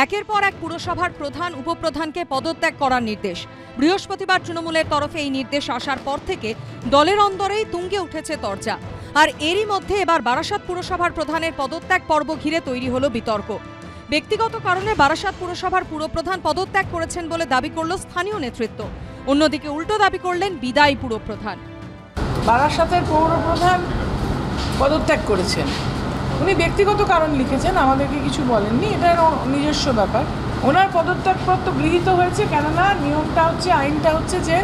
একের পর এক পুরসভার প্রধান উপপ্রধানকে পদত্যাগ করার নির্দেশ। বৃহস্পতিবার তৃণমূলের তরফে এই নির্দেশ আসার পর থেকে দলের অন্দরেই তুঙ্গে উঠেছে তরজা। আর এরই মধ্যে এবার বারাসাত পুরসভার প্রধানের পদত্যাগ পর্ব ঘিরে তৈরি হলো বিতর্ক। ব্যক্তিগত কারণে বারাসাত পুরসভার পুরপ্রধান পদত্যাগ করেছেন বলে দাবি করল স্থানীয় নেতৃত্ব। অন্যদিকে উল্টো দাবি করলেন বিদায়ী পুরপ্রধান। বারাসাতের পৌরপ্রধান পদত্যাগ করেছেন, উনি ব্যক্তিগত কারণ লিখেছেন, আমাদেরকে কিছু বলেননি, এটা নিজস্ব ব্যাপার। ওনার পদত্যাগপত্র গৃহীত হয়েছে, কেননা নিয়মটা হচ্ছে, আইনটা হচ্ছে যে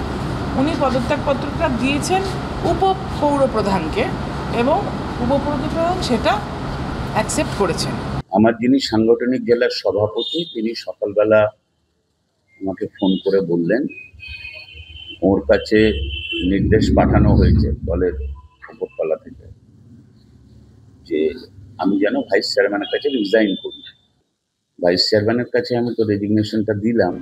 উনি পদত্যাগপত্রটা দিয়েছেন উপপৌরপ্রধানকে এবং উপপৌরপ্রধান সেটা অ্যাকসেপ্ট করেছেন। আমার যিনি সাংগঠনিক জেলার সভাপতি, তিনি সকালবেলা আমাকে ফোন করে বললেন ওর কাছে নির্দেশ পাঠানো হয়েছে দলের উপরতলা থেকে যে আমি যেন ভাইস চেয়ারম্যানের কাছে রিজাইন করি। ভাইস চেয়ারম্যানের কাছে আমি তো রেজিগনেশনটা দিলাম।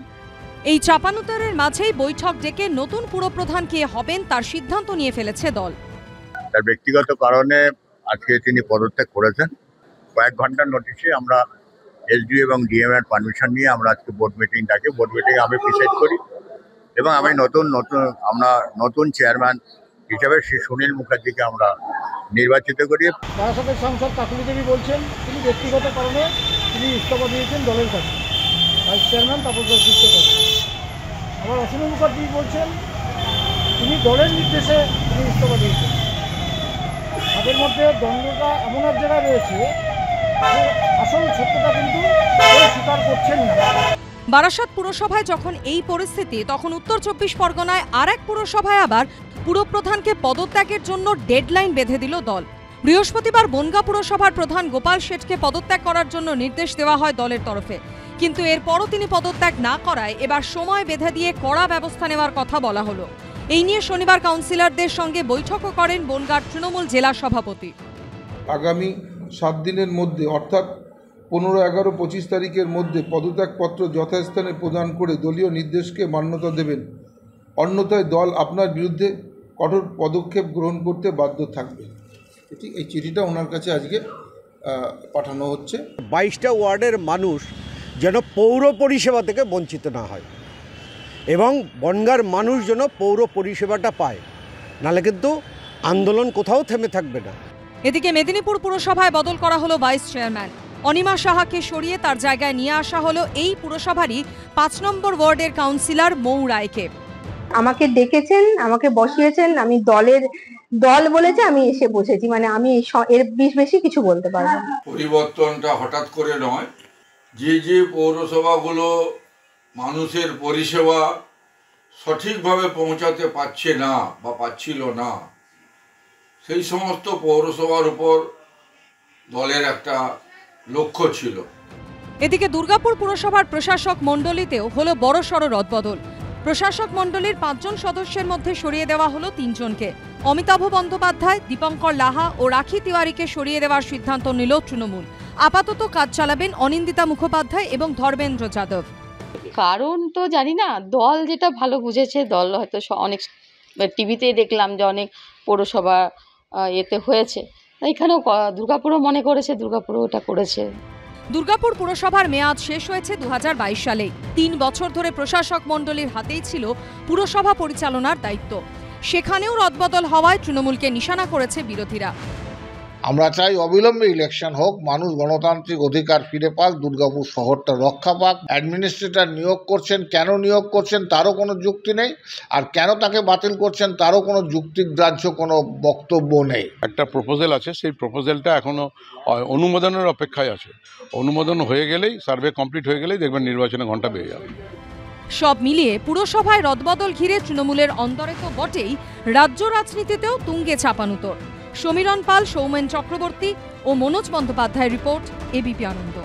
এই চাপানুতরের মাঝেই বৈঠক ডেকে নতুন পুরপ্রধান কে হবেন তার সিদ্ধান্ত নিয়ে ফেলেছে দল। তার ব্যক্তিগত কারণে আজকে তিনি পদত্যাগ করেছেন। কয়েক ঘন্টার নোটিশে আমরা এসডিও এবং ডিএম এর পারমিশন নিয়ে আমরা আজকে বোর্ড মিটিং ডাকি। বোর্ড মিটিংয়ে আমি প্রিসাইড করি এবং আমি নতুন চেয়ারম্যান হিসাবে শ্রী সুনীল মুখার্জিকে আমরা নির্বাচিত করি। বারাসাতের সাংসদ কাকুলি দেবী বলছেন তিনি ব্যক্তিগত কারণে তিনি ইস্তফা দিয়েছেন দলের কাছে, ভাইস চেয়ারম্যান তাপসদাস গুপ্ত কাছে। আবার অসীম মুখার্জি বলছেন তিনি দলের নির্দেশে তিনি ইস্তফা দিয়েছেন। তাদের মধ্যে দ্বন্দ্বটা এমন এক জায়গায় রয়েছে, আসল সত্যটা কিন্তু স্বীকার করছেন না। বারাসাত পুরসভায় যখন এই পরিস্থিতি, তখন উত্তর 24 পরগনায় আর এক পুরসভায় আবার পুরপ্রধানকে পদত্যাগের জন্য ডেডলাইন বেঁধে দিল দল। বৃহস্পতিবার বনগাঁ পুরসভার প্রধান গোপাল শেঠকে পদত্যাগ করার জন্য নির্দেশ দেওয়া হয় দলের তরফে, কিন্তু এরপরও তিনি পদত্যাগ না করায় এবার সময় বেঁধে দিয়ে কড়া ব্যবস্থা নেওয়ার কথা বলা হলো। এই নিয়ে শনিবার কাউন্সিলরদের সঙ্গে বৈঠকও করেন বনগাঁর তৃণমূল জেলা সভাপতি। আগামী 7 দিনের মধ্যে অর্থাৎ 15, 11, 25 তারিখের মধ্যে পদত্যাগপত্র যথাস্থানে প্রদান করে দলীয় নির্দেশকে মান্যতা দেবেন, অন্যথায় দল আপনার বিরুদ্ধে কঠোর পদক্ষেপ গ্রহণ করতে বাধ্য থাকবে। এই চিঠিটা ওনার কাছে আজকে পাঠানো হচ্ছে। 22টা ওয়ার্ডের মানুষ যেন পৌর পরিষেবা থেকে বঞ্চিত না হয় এবং বনগাঁর মানুষ যেন পৌর পরিষেবাটা পায়, নাহলে কিন্তু আন্দোলন কোথাও থেমে থাকবে না। এদিকে মেদিনীপুর পুরসভায় বদল করা হলো ভাইস চেয়ারম্যান। অনিমা সাহাকে সরিয়ে তার জায়গায় নিয়ে আসা হলো এই পুরসভারই 5 নম্বর ওয়ার্ডের কাউন্সিলর মৌ রায়কে। আমাকে ডেকেছেন, আমাকে বসিয়েছেন, আমি দল বলেছে, আমি এসে বসেছি, মানে আমি এর বেশি কিছু বলতে পারবো না। পরিবর্তনটা হঠাৎ করে নয়, যে পৌরসভাগুলো মানুষের পরিষেবা সঠিকভাবে পৌঁছাতে পারছে না বা পাচ্ছিল না, সেই সমস্ত পৌরসভার উপর দলের একটা লক্ষ্য ছিল। এদিকে দুর্গাপুর পুরসভার প্রশাসক মণ্ডলীতেও হলো বড়সড় রদবদল। প্রশাসক মণ্ডলীর 5 জন সদস্যের মধ্যে সরিয়ে দেওয়া হলো 3 জনকে। অমিতাভ বন্দ্যোপাধ্যায়, দীপঙ্কর লাহা ও রাখি তিওয়ারিকে সরিয়ে দেওয়ার সিদ্ধান্ত নিল তৃণমূল। আপাতত কাজ চালাবেন অনিন্দিতা মুখোপাধ্যায় এবং ধর্মেন্দ্র যাদব। কারণ তো জানি না, দল যেটা ভালো বুঝেছে, দল হয়তো অনেক টিভিতে দেখলাম যে অনেক পৌরসভা এতে হয়েছে, এখানেও দুর্গাপুরও মনে করেছে, দুর্গাপুরও ওটা করেছে। দুর্গাপুর পুরসভার মেয়াদ শেষ হয়েছে 2022 সালে। 3 বছর ধরে প্রশাসক মণ্ডলীর হাতেই ছিল পুরসভা পরিচালনার দায়িত্ব। সেখানেও রদবদল হওয়ায় তৃণমূলকে নিশানা করেছে বিরোধীরা। আমরা চাই অবিলম্বে ইলেকশন হোক, মানুষ গণতান্ত্রিক অধিকার ফিরে পাক, দুর্গাপুর শহরটা রক্ষা পাক। অ্যাডমিনিস্ট্রেটর নিয়োগ করছেন, কেন নিয়োগ করছেন তারও কোনো যুক্তি নেই, আর কেন তাকে বাতিল করছেন তারও কোনো যুক্তিগ্রাহ্য কোনো বক্তব্য নেই। একটা প্রপোজাল আছে, সেই প্রপোজালটা এখনো অনুমোদনের অপেক্ষায় আছে। অনুমোদন হয়ে গেলেই, সার্ভে কমপ্লিট হয়ে গেলেই দেখবেন নির্বাচনে ঘণ্টা বেয়ে যাবে। সব মিলিয়ে পুরসভায় রদবদল ঘিরে তৃণমূলের অন্দরে তো বটেই, রাজ্য রাজনীতিতেও তুঙ্গে চাপানুতর। সমীরণ পাল, সৌমেন চক্রবর্তী ও মনোজ বন্দ্যোপাধ্যায়ের রিপোর্ট, এবিপি আনন্দ।